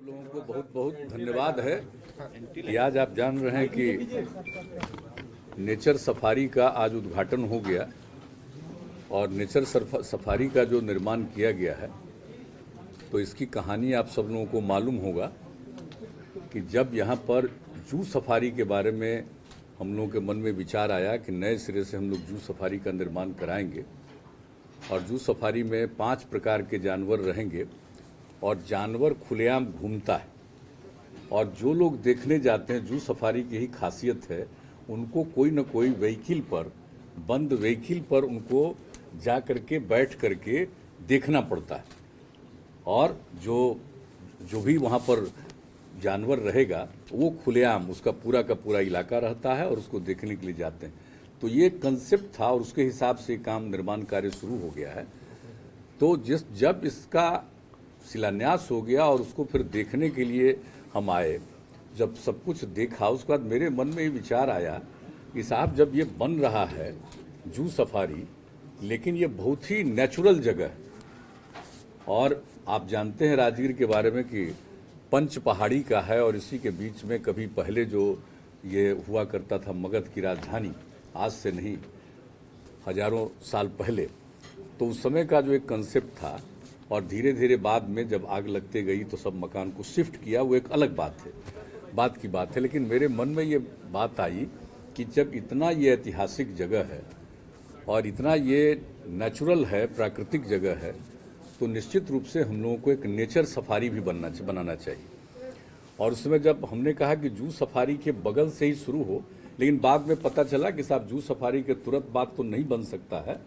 लोगों को बहुत बहुत धन्यवाद है कि आज आप जान रहे हैं कि नेचर सफारी का आज उद्घाटन हो गया और नेचर सफारी का जो निर्माण किया गया है तो इसकी कहानी आप सब लोगों को मालूम होगा कि जब यहाँ पर जू सफारी के बारे में हम लोगों के मन में विचार आया कि नए सिरे से हम लोग जू सफारी का निर्माण कराएंगे और जू सफारी में 5 प्रकार के जानवर रहेंगे और जानवर खुलेआम घूमता है और जो लोग देखने जाते हैं जू सफारी की ही खासियत है उनको कोई न कोई व्हीकल पर बंद व्हीकल पर उनको जा करके बैठ करके देखना पड़ता है और जो भी वहाँ पर जानवर रहेगा वो खुलेआम उसका पूरा का पूरा इलाका रहता है और उसको देखने के लिए जाते हैं। तो ये कंसेप्ट था और उसके हिसाब से काम निर्माण कार्य शुरू हो गया है। तो जब इसका शिलान्यास हो गया और उसको फिर देखने के लिए हम आए, जब सब कुछ देखा उसके बाद मेरे मन में ये विचार आया कि साहब जब ये बन रहा है जू सफारी, लेकिन ये बहुत ही नेचुरल जगह है और आप जानते हैं राजगीर के बारे में कि पंच पहाड़ी का है और इसी के बीच में कभी पहले जो ये हुआ करता था मगध की राजधानी, आज से नहीं हजारों साल पहले, तो उस समय का जो एक कंसेप्ट था और धीरे धीरे बाद में जब आग लगते गई तो सब मकान को शिफ्ट किया, वो एक अलग बात की बात है। लेकिन मेरे मन में ये बात आई कि जब इतना ये ऐतिहासिक जगह है और इतना ये नेचुरल है, प्राकृतिक जगह है, तो निश्चित रूप से हम लोगों को एक नेचर सफारी भी बनाना चाहिए। और उसमें जब हमने कहा कि जू सफारी के बगल से ही शुरू हो, लेकिन बाद में पता चला कि साहब जू सफारी के तुरंत बाद तो नहीं बन सकता है,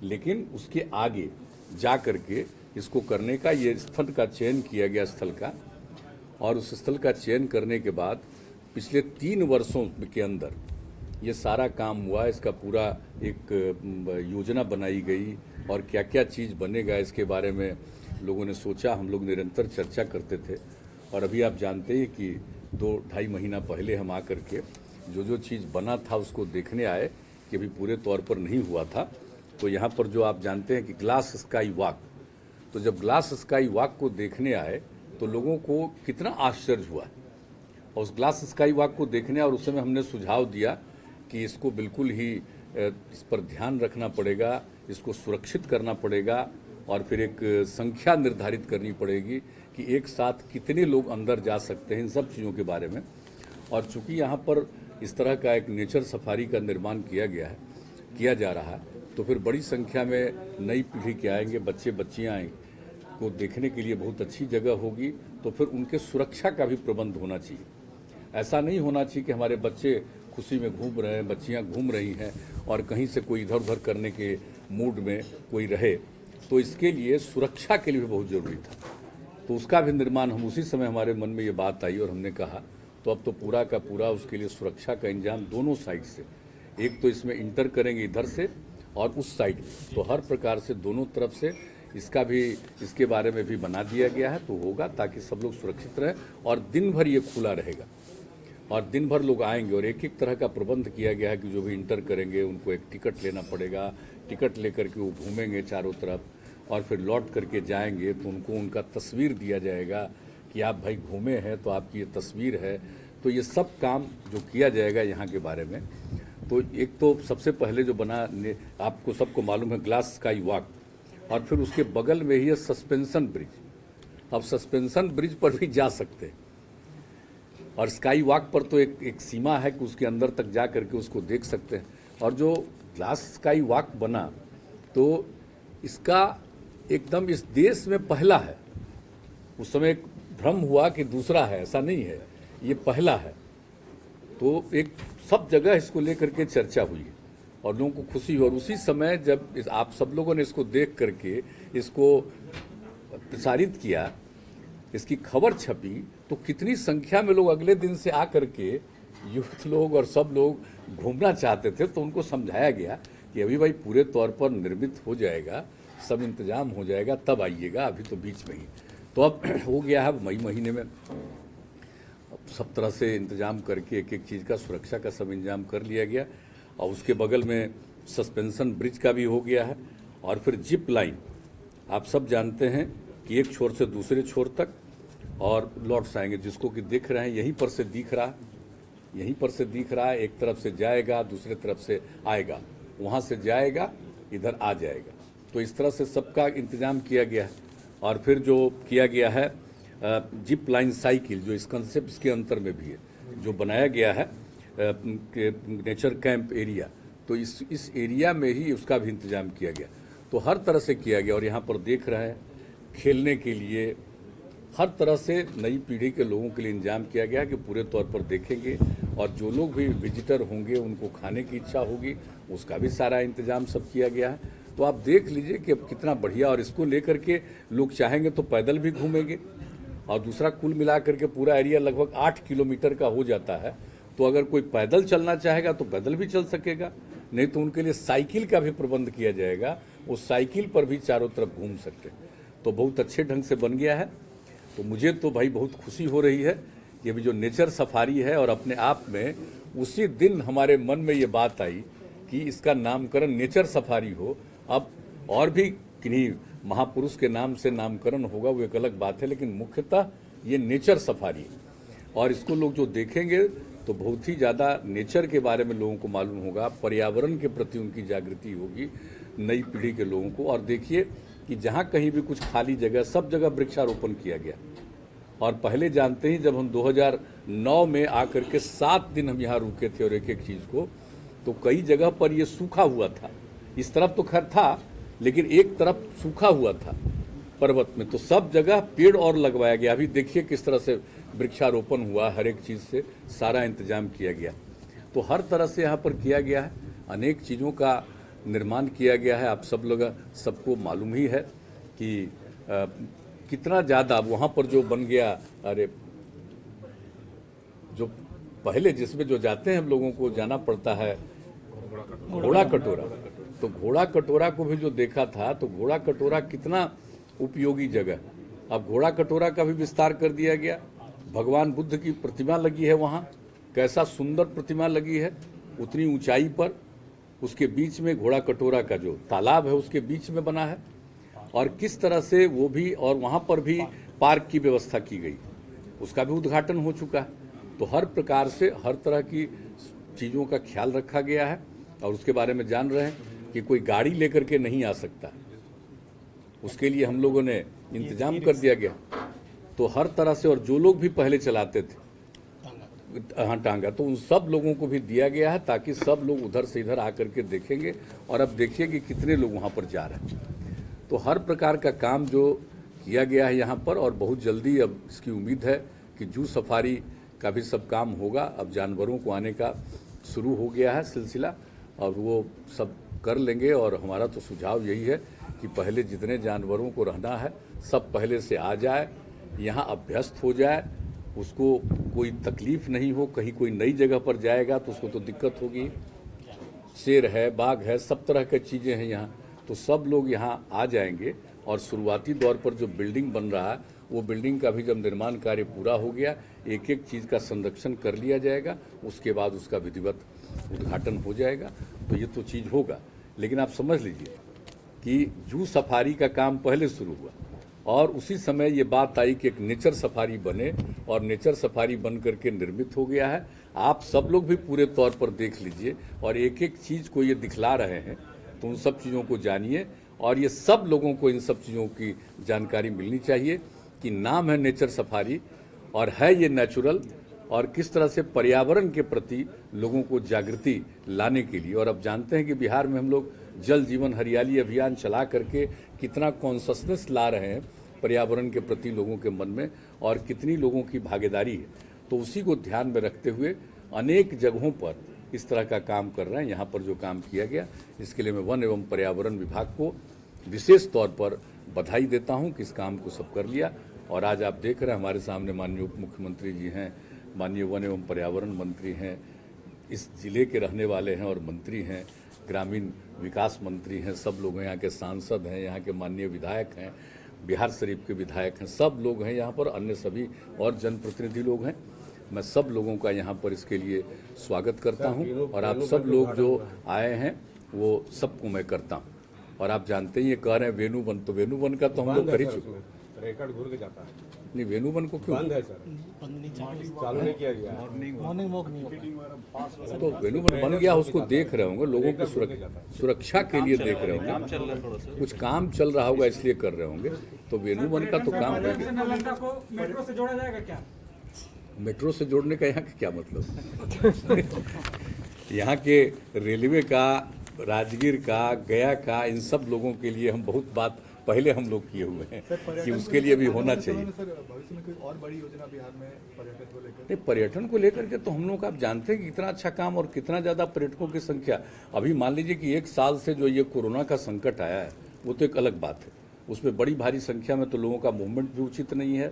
लेकिन उसके आगे जा करके इसको करने का ये स्थल का चयन किया गया स्थल का। और उस स्थल का चयन करने के बाद पिछले 3 वर्षों के अंदर ये सारा काम हुआ, इसका पूरा एक योजना बनाई गई और क्या क्या चीज़ बनेगा इसके बारे में लोगों ने सोचा, हम लोग निरंतर चर्चा करते थे। और अभी आप जानते हैं कि 2-2.5 महीना पहले हम आकर के जो चीज़ बना था उसको देखने आए कि अभी पूरे तौर पर नहीं हुआ था। तो यहाँ पर जो आप जानते हैं कि ग्लास स्काई वॉक, तो जब ग्लास स्काई वॉक को देखने आए तो लोगों को कितना आश्चर्य हुआ और उस ग्लास स्काई वॉक को देखने, और उस समय हमने सुझाव दिया कि इसको बिल्कुल ही इस पर ध्यान रखना पड़ेगा, इसको सुरक्षित करना पड़ेगा और फिर एक संख्या निर्धारित करनी पड़ेगी कि एक साथ कितने लोग अंदर जा सकते हैं, इन सब चीज़ों के बारे में। और चूंकि यहाँ पर इस तरह का एक नेचर सफारी का निर्माण किया जा रहा है, तो फिर बड़ी संख्या में नई पीढ़ी के आएंगे, बच्चे बच्चियाँ आएंगे, को देखने के लिए बहुत अच्छी जगह होगी। तो फिर उनके सुरक्षा का भी प्रबंध होना चाहिए। ऐसा नहीं होना चाहिए कि हमारे बच्चे खुशी में घूम रहे हैं, बच्चियाँ घूम रही हैं और कहीं से कोई इधर उधर करने के मूड में कोई रहे। तो इसके लिए सुरक्षा के लिए भी बहुत ज़रूरी था, तो उसका भी निर्माण हम उसी समय हमारे मन में ये बात आई और हमने कहा तो अब तो पूरा का पूरा उसके लिए सुरक्षा का इंतजाम दोनों साइड से, एक तो इसमें इंटर करेंगे इधर से और उस साइड, तो हर प्रकार से दोनों तरफ से इसका भी इसके बारे में भी बना दिया गया है। तो होगा ताकि सब लोग सुरक्षित रहें और दिन भर ये खुला रहेगा और दिन भर लोग आएंगे और एक एक तरह का प्रबंध किया गया है कि जो भी इंटर करेंगे उनको एक टिकट लेना पड़ेगा, टिकट लेकर के वो घूमेंगे चारों तरफ और फिर लौट करके जाएंगे तो उनको उनका तस्वीर दिया जाएगा कि आप भाई घूमे हैं तो आपकी ये तस्वीर है। तो ये सब काम जो किया जाएगा यहाँ के बारे में, तो एक तो सबसे पहले जो बना आपको सबको मालूम है ग्लास स्काई वॉक, और फिर उसके बगल में ही है सस्पेंशन ब्रिज। अब सस्पेंशन ब्रिज पर भी जा सकते हैं और स्काई वॉक पर तो एक सीमा है कि उसके अंदर तक जा करके उसको देख सकते हैं। और जो ग्लास स्काई वॉक बना तो इसका एकदम इस देश में पहला है। उस समय एक भ्रम हुआ कि दूसरा है, ऐसा नहीं है, ये पहला है। तो एक सब जगह इसको लेकर के चर्चा हुई और लोगों को खुशी हुई। और उसी समय जब आप सब लोगों ने इसको देख करके इसको प्रसारित किया, इसकी खबर छपी, तो कितनी संख्या में लोग अगले दिन से आकर के यूथ लोग और सब लोग घूमना चाहते थे। तो उनको समझाया गया कि अभी भाई पूरे तौर पर निर्मित हो जाएगा, सब इंतजाम हो जाएगा, तब आइएगा, अभी तो बीच में ही। तो अब हो गया है मई महीने में सब तरह से इंतजाम करके एक एक चीज़ का सुरक्षा का सब इंतजाम कर लिया गया और उसके बगल में सस्पेंशन ब्रिज का भी हो गया है। और फिर जिप लाइन, आप सब जानते हैं कि एक छोर से दूसरे छोर तक और लौट आएंगे। जिसको कि देख रहे हैं यहीं पर से दिख रहा है, यहीं पर से दिख रहा है। एक तरफ से जाएगा, दूसरे तरफ से आएगा, वहाँ से जाएगा, इधर आ जाएगा। तो इस तरह से सबका इंतजाम किया गया है। और फिर जो किया गया है जिप लाइन साइकिल, जो इस कंसेप्ट के अंतर में भी है, जो बनाया गया है नेचर कैंप एरिया, तो इस एरिया में ही उसका भी इंतजाम किया गया। तो हर तरह से किया गया। और यहाँ पर देख रहे हैं खेलने के लिए हर तरह से नई पीढ़ी के लोगों के लिए इंतजाम किया गया कि पूरे तौर पर देखेंगे। और जो लोग भी विजिटर होंगे उनको खाने की इच्छा होगी, उसका भी सारा इंतजाम सब किया गया है। तो आप देख लीजिए कि अब कितना बढ़िया। और इसको लेकर के लोग चाहेंगे तो पैदल भी घूमेंगे। और दूसरा, कुल मिलाकर के पूरा एरिया लगभग 8 किलोमीटर का हो जाता है। तो अगर कोई पैदल चलना चाहेगा तो पैदल भी चल सकेगा, नहीं तो उनके लिए साइकिल का भी प्रबंध किया जाएगा, वो साइकिल पर भी चारों तरफ घूम सकते हैं। तो बहुत अच्छे ढंग से बन गया है। तो मुझे तो भाई बहुत खुशी हो रही है कि अभी जो नेचर सफारी है, और अपने आप में उसी दिन हमारे मन में ये बात आई कि इसका नामकरण नेचर सफारी हो। अब और भी किन्हीं महापुरुष के नाम से नामकरण होगा, वो एक अलग बात है, लेकिन मुख्यतः ये नेचर सफारी है। और इसको लोग जो देखेंगे तो बहुत ही ज़्यादा नेचर के बारे में लोगों को मालूम होगा, पर्यावरण के प्रति उनकी जागृति होगी नई पीढ़ी के लोगों को। और देखिए कि जहाँ कहीं भी कुछ खाली जगह, सब जगह वृक्षारोपण किया गया। और पहले जानते ही जब हम 2009 में आकर के 7 दिन हम यहाँ रुके थे और एक एक चीज़ को, तो कई जगह पर ये सूखा हुआ था। इस तरफ तो खैर था, लेकिन एक तरफ सूखा हुआ था पर्वत में, तो सब जगह पेड़ और लगवाया गया। अभी देखिए किस तरह से वृक्षारोपण हुआ, हर एक चीज़ से सारा इंतजाम किया गया। तो हर तरह से यहाँ पर किया गया है, अनेक चीज़ों का निर्माण किया गया है। आप सब लोग सबको मालूम ही है कि कितना ज़्यादा वहाँ पर जो बन गया। अरे जो पहले जिसमें जो जाते हैं हम लोगों को जाना पड़ता है घोड़ा कटोरा, तो घोड़ा कटोरा को भी जो देखा था, तो घोड़ा कटोरा कितना उपयोगी जगह। अब घोड़ा कटोरा का भी विस्तार कर दिया गया। भगवान बुद्ध की प्रतिमा लगी है वहाँ, कैसा सुंदर प्रतिमा लगी है, उतनी ऊंचाई पर। उसके बीच में घोड़ा कटोरा का जो तालाब है उसके बीच में बना है। और किस तरह से वो भी, और वहाँ पर भी पार्क की व्यवस्था की गई, उसका भी उद्घाटन हो चुका है। तो हर प्रकार से हर तरह की चीज़ों का ख्याल रखा गया है। और उसके बारे में जान रहे हैं कि कोई गाड़ी लेकर के नहीं आ सकता, उसके लिए हम लोगों ने इंतजाम कर दिया गया। तो हर तरह से, और जो लोग भी पहले चलाते थे हाँ टांगा, तो उन सब लोगों को भी दिया गया है, ताकि सब लोग उधर से इधर आकर के देखेंगे। और अब देखिए कि कितने लोग वहाँ पर जा रहे हैं। तो हर प्रकार का काम जो किया गया है यहाँ पर, और बहुत जल्दी अब इसकी उम्मीद है कि जू सफारी का भी सब काम होगा। अब जानवरों को आने का शुरू हो गया है सिलसिला, और वो सब कर लेंगे। और हमारा तो सुझाव यही है कि पहले जितने जानवरों को रहना है सब पहले से आ जाए, यहाँ अभ्यस्त हो जाए, उसको कोई तकलीफ नहीं हो। कहीं कोई नई जगह पर जाएगा तो उसको तो दिक्कत होगी। शेर है, बाघ है, सब तरह की चीज़ें हैं यहाँ, तो सब लोग यहाँ आ जाएंगे। और शुरुआती दौर पर जो बिल्डिंग बन रहा है, वो बिल्डिंग का भी जब निर्माण कार्य पूरा हो गया, एक एक चीज़ का संरक्षण कर लिया जाएगा, उसके बाद उसका विधिवत उद्घाटन हो जाएगा। तो ये तो चीज़ होगा। लेकिन आप समझ लीजिए कि जू सफारी का काम पहले शुरू हुआ, और उसी समय ये बात आई कि एक नेचर सफारी बने, और नेचर सफारी बन करके निर्मित हो गया है। आप सब लोग भी पूरे तौर पर देख लीजिए, और एक एक चीज़ को ये दिखला रहे हैं, तो उन सब चीज़ों को जानिए। और ये सब लोगों को इन सब चीज़ों की जानकारी मिलनी चाहिए कि नाम है नेचर सफारी, और है ये नेचुरल, और किस तरह से पर्यावरण के प्रति लोगों को जागृति लाने के लिए। और अब जानते हैं कि बिहार में हम लोग जल जीवन हरियाली अभियान चला करके कितना कॉन्शसनेस ला रहे हैं पर्यावरण के प्रति लोगों के मन में, और कितनी लोगों की भागीदारी है। तो उसी को ध्यान में रखते हुए अनेक जगहों पर इस तरह का काम कर रहे हैं। यहाँ पर जो काम किया गया, इसके लिए मैं वन एवं पर्यावरण विभाग को विशेष तौर पर बधाई देता हूँ कि इस काम को सब कर लिया। और आज आप देख रहे हैं हमारे सामने माननीय उप मुख्यमंत्री जी हैं, माननीय वन एवं पर्यावरण मंत्री हैं, इस जिले के रहने वाले हैं और मंत्री हैं, ग्रामीण विकास मंत्री हैं, सब लोग हैं, यहाँ के सांसद हैं, यहाँ के माननीय विधायक हैं, बिहार शरीफ के विधायक हैं, सब लोग हैं यहाँ पर, अन्य सभी और जनप्रतिनिधि लोग हैं। मैं सब लोगों का यहाँ पर इसके लिए स्वागत करता हूँ। और आप सब लोग जो आए हैं वो सबको मैं करता हूँ। और आप जानते ही ये कह रहे हैं वेणुवन, तो वेणुवन का तो हम लोग कर ही चुके हैं। रिकॉर्ड घूर के जाता है। नहीं, वेणुवन को क्यों बंद है सर, चालू नहीं किया गया है। मॉर्निंग वॉक नहीं होता। तो वेणुवन बन गया, उसको देख रहे होंगे, लोगों की सुरक्षा के लिए देख रहे होंगे, कुछ काम चल रहा होगा इसलिए कर रहे होंगे। तो वेणुवन का तो काम है। नालंदा को मेट्रो से जोड़ा जाएगा क्या? मेट्रो से जोड़ने का यहाँ का क्या मतलब? यहाँ के रेलवे का, राजगीर का, गया का, इन सब लोगों के लिए हम बहुत बात पहले हम लोग किए हुए हैं कि उसके लिए भी होना चाहिए। सर, भविष्य में कोई और बड़ी योजना बिहार में पर्यटन को लेकर? नहीं, पर्यटन को लेकर के तो हम लोग आप जानते हैं कि कितना अच्छा काम और कितना ज़्यादा पर्यटकों की संख्या। अभी मान लीजिए कि 1 साल से जो ये कोरोना का संकट आया है वो तो एक अलग बात है, उसमें बड़ी भारी संख्या में तो लोगों का मूवमेंट भी उचित नहीं है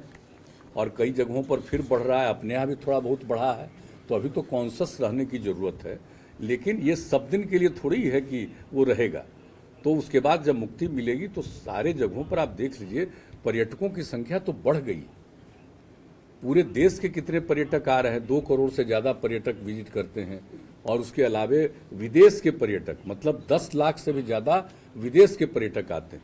और कई जगहों पर फिर बढ़ रहा है, अपने यहाँ भी थोड़ा बहुत बढ़ा है। तो अभी तो कॉन्शस रहने की ज़रूरत है, लेकिन ये सब दिन के लिए थोड़ी है कि वो रहेगा। तो उसके बाद जब मुक्ति मिलेगी तो सारे जगहों पर आप देख लीजिए पर्यटकों की संख्या तो बढ़ गई। पूरे देश के कितने पर्यटक आ रहे हैं, 2 करोड़ से ज़्यादा पर्यटक विजिट करते हैं। और उसके अलावे विदेश के पर्यटक, मतलब 10 लाख से भी ज़्यादा विदेश के पर्यटक आते हैं।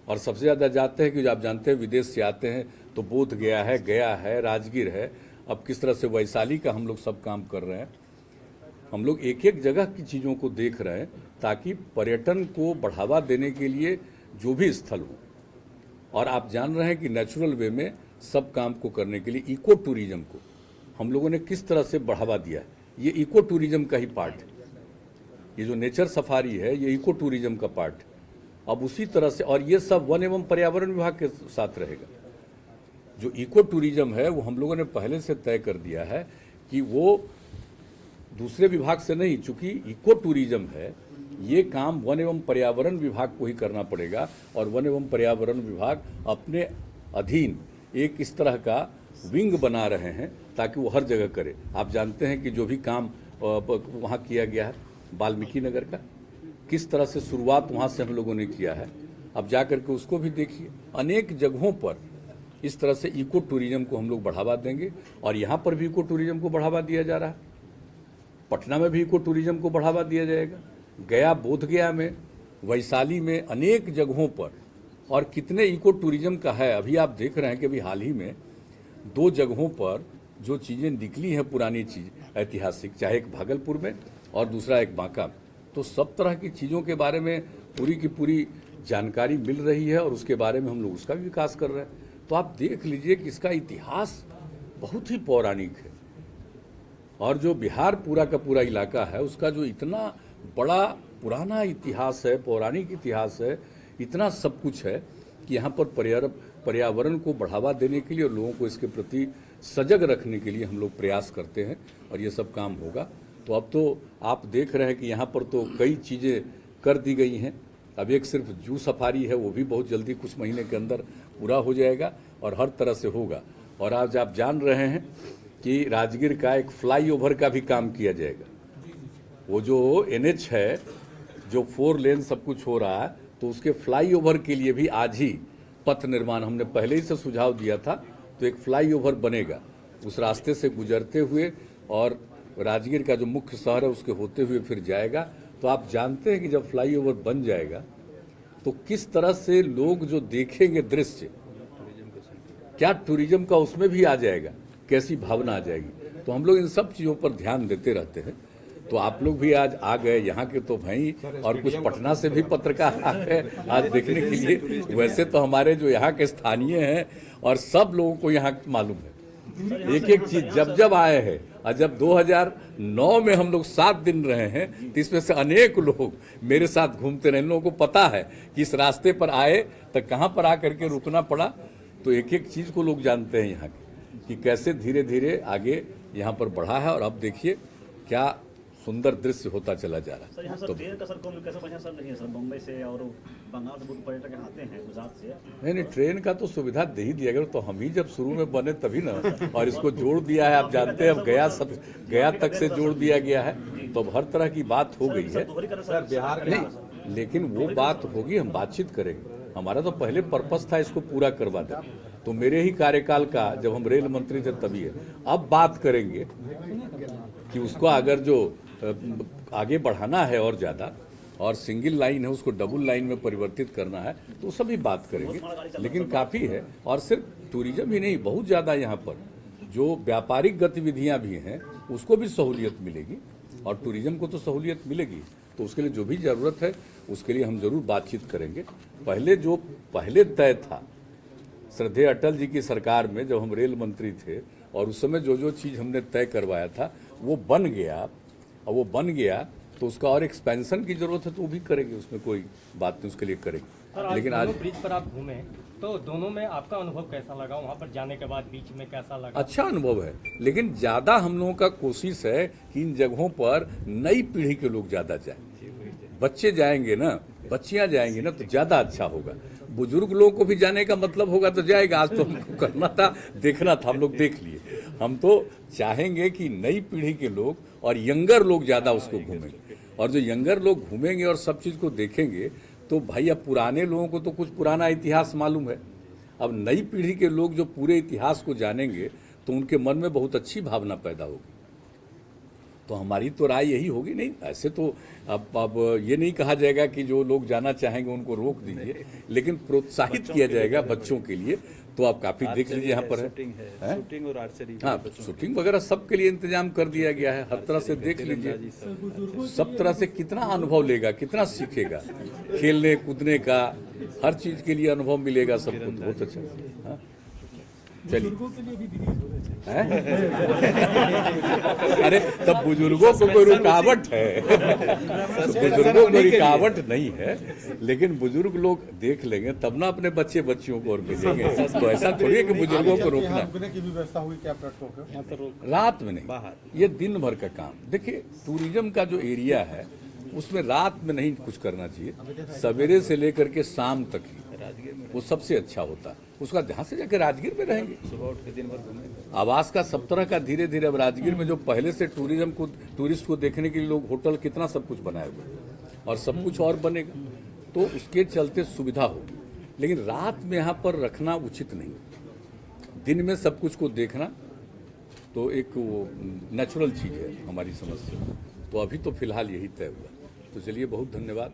और सबसे ज़्यादा जाते हैं कि आप जानते हैं विदेश से आते हैं तो बोध गया है, राजगीर है। अब किस तरह से वैशाली का हम लोग सब काम कर रहे हैं। हम लोग एक एक जगह की चीज़ों को देख रहे हैं ताकि पर्यटन को बढ़ावा देने के लिए जो भी स्थल हो। और आप जान रहे हैं कि नेचुरल वे में सब काम को करने के लिए इको टूरिज्म को हम लोगों ने किस तरह से बढ़ावा दिया है। ये इको टूरिज्म का ही पार्ट है। ये जो नेचर सफारी है ये इको टूरिज्म का पार्ट है। अब उसी तरह से, और ये सब वन एवं पर्यावरण विभाग के साथ रहेगा। जो इको टूरिज्म है वो हम लोगों ने पहले से तय कर दिया है कि वो दूसरे विभाग से नहीं, चूंकि इको टूरिज्म है ये काम वन एवं पर्यावरण विभाग को ही करना पड़ेगा। और वन एवं पर्यावरण विभाग अपने अधीन एक इस तरह का विंग बना रहे हैं ताकि वो हर जगह करे। आप जानते हैं कि जो भी काम वहाँ किया गया है वाल्मीकि नगर का, किस तरह से शुरुआत वहाँ से हम लोगों ने किया है। अब जा करके उसको भी देखिए, अनेक जगहों पर इस तरह से इको टूरिज्म को हम लोग बढ़ावा देंगे। और यहाँ पर भी इको टूरिज्म को बढ़ावा दिया जा रहा है, पटना में भी इको टूरिज्म को बढ़ावा दिया जाएगा, गया, बोध गया में, वैशाली में, अनेक जगहों पर। और कितने इको टूरिज्म का है, अभी आप देख रहे हैं कि अभी हाल ही में 2 जगहों पर जो चीज़ें निकली हैं पुरानी चीज़ ऐतिहासिक, चाहे एक भागलपुर में और दूसरा एक बांका में, तो सब तरह की चीज़ों के बारे में पूरी की पूरी जानकारी मिल रही है और उसके बारे में हम लोग उसका भी विकास कर रहे हैं। तो आप देख लीजिए कि इसका इतिहास बहुत ही पौराणिक है। और जो बिहार पूरा का पूरा इलाका है उसका जो इतना बड़ा पुराना इतिहास है, पौराणिक इतिहास है, इतना सब कुछ है कि यहाँ पर पर्यावरण को बढ़ावा देने के लिए और लोगों को इसके प्रति सजग रखने के लिए हम लोग प्रयास करते हैं और ये सब काम होगा। तो अब तो आप देख रहे हैं कि यहाँ पर तो कई चीज़ें कर दी गई हैं। अब एक सिर्फ जू सफारी है, वो भी बहुत जल्दी कुछ महीने के अंदर पूरा हो जाएगा और हर तरह से होगा। और आज आप जान रहे हैं कि राजगीर का एक फ्लाईओवर का भी काम किया जाएगा। वो जो NH है, जो 4 लेन सब कुछ हो रहा है, तो उसके फ्लाईओवर के लिए भी आज ही पथ निर्माण हमने पहले ही से सुझाव दिया था। तो एक फ्लाईओवर बनेगा उस रास्ते से गुजरते हुए और राजगीर का जो मुख्य शहर है उसके होते हुए फिर जाएगा। तो आप जानते हैं कि जब फ्लाईओवर बन जाएगा तो किस तरह से लोग जो देखेंगे दृश्य, क्या टूरिज्म का उसमें भी आ जाएगा, कैसी भावना आ जाएगी। तो हम लोग इन सब चीज़ों पर ध्यान देते रहते हैं। तो आप लोग भी आज आ गए यहाँ के तो भाई, और कुछ पटना से भी पत्रकार आ गए आज देखने के लिए। वैसे तो हमारे जो यहाँ के स्थानीय हैं और सब लोगों को यहाँ मालूम है एक एक चीज जब जब आए हैं। और जब 2009 में हम लोग 7 दिन रहे हैं तो इसमें से अनेक लोग मेरे साथ घूमते रहे। इन लोगों को पता है कि इस रास्ते पर आए तो कहाँ पर आकर के रुकना पड़ा। तो एक एक चीज़ को लोग जानते हैं यहाँ की कि कैसे धीरे धीरे आगे यहाँ पर बढ़ा है। और अब देखिए क्या सुंदर दृश्य होता चला जा रहा है। सर यहाँ सर ट्रेन का सर कौन कैसा बढ़िया सर नहीं है सर, मुंबई से और बंगाल से बहुत पर्यटक आते हैं, गुजरात से। नहीं, ट्रेन का तो सुविधा दे ही दिया गया। तो हम ही जब शुरू में बने तभी ना, और इसको जोड़ दिया है। आप जानते हैं अब गया तक से जोड़ दिया गया है। तो अब हर तरह की बात हो गई है। सर बिहार नहीं, लेकिन वो बात होगी, हम बातचीत करेंगे। हमारा तो पहले पर्पस था इसको पूरा करवा दें। तो मेरे ही कार्यकाल का जब हम रेल मंत्री थे तभी है। अब बात करेंगे कि उसको अगर जो आगे बढ़ाना है और ज़्यादा और सिंगल लाइन है उसको डबल लाइन में परिवर्तित करना है, तो सभी बात करेंगे। लेकिन काफ़ी है, और सिर्फ टूरिज्म ही नहीं, बहुत ज़्यादा यहाँ पर जो व्यापारिक गतिविधियाँ भी हैं उसको भी सहूलियत मिलेगी, और टूरिज्म को तो सहूलियत मिलेगी। तो उसके लिए जो भी ज़रूरत है उसके लिए हम ज़रूर बातचीत करेंगे। पहले तय था श्रद्धेय अटल जी की सरकार में, जब हम रेल मंत्री थे, और उस समय जो चीज़ हमने तय करवाया था वो बन गया, और वो बन गया तो उसका और एक्सपेंशन की जरूरत है तो वो भी करेंगे, उसमें कोई बात नहीं, उसके लिए करेंगे। लेकिन आज ब्रिज पर आप घूमे तो दोनों में आपका अनुभव कैसा लगा? वहाँ पर जाने के बाद बीच में कैसा लगा? अच्छा अनुभव है, लेकिन ज़्यादा हम लोगों का कोशिश है कि इन जगहों पर नई पीढ़ी के लोग ज़्यादा जाएं। बच्चे जाएंगे ना, बच्चियां जाएंगी ना, तो ज़्यादा अच्छा होगा। बुजुर्ग लोगों को भी जाने का मतलब होगा तो जाएगा। आज तो हमको करना था, देखना था, हम लोग देख लिए। हम तो चाहेंगे कि नई पीढ़ी के लोग और यंगर लोग ज़्यादा उसको घूमेंगे, और जो यंगर लोग घूमेंगे और सब चीज़ को देखेंगे तो भाई अब पुराने लोगों को तो कुछ पुराना इतिहास मालूम है, अब नई पीढ़ी के लोग जो पूरे इतिहास को जानेंगे तो उनके मन में बहुत अच्छी भावना पैदा होगी। तो हमारी तो राय यही होगी। नहीं ऐसे तो अब ये नहीं कहा जाएगा कि जो लोग जाना चाहेंगे उनको रोक दीजिए, लेकिन प्रोत्साहित किया जाएगा बच्चों के लिए। तो आप काफ़ी देख लीजिए यहाँ पर है शूटिंग और आर्चरी। हाँ, शूटिंग वगैरह सब के लिए इंतजाम कर दिया गया है। हर तरह से देख लीजिए, सब तरह से कितना अनुभव लेगा, कितना सीखेगा, खेलने कूदने का हर चीज़ के लिए अनुभव मिलेगा सबको। बहुत अच्छा। हाँ चलिए, अरे तब बुजुर्गों को कोई रुकावट है? बुजुर्गों को रुकावट नहीं है, लेकिन बुजुर्ग लोग देख लेंगे तब ना अपने बच्चे बच्चियों को और भेजेंगे। तो ऐसा थोड़ी है कि बुजुर्गों को रोकना। रुकने की भी व्यवस्था हुई क्या प्लेटफॉर्म पे? रात में नहीं, ये दिन भर का काम। देखिए टूरिज्म का जो एरिया है उसमें रात में नहीं कुछ करना चाहिए, सवेरे से लेकर के शाम तक ही वो सबसे अच्छा होता है। उसका ध्यान से जाकर राजगीर में रहेंगे, सुबह उठ के दिन भर घूमेंगे। आवास का सब तरह का धीरे धीरे। अब राजगीर में जो पहले से टूरिज्म को, टूरिस्ट को देखने के लिए लोग होटल कितना सब कुछ बनाए हुए, और सब कुछ और बनेगा, तो उसके चलते सुविधा होगी। लेकिन रात में यहाँ पर रखना उचित नहीं। दिन में सब कुछ को देखना तो एक वो नेचुरल चीज़ है हमारी समझ से। तो अभी तो फिलहाल यही तय हुआ। तो चलिए, बहुत धन्यवाद।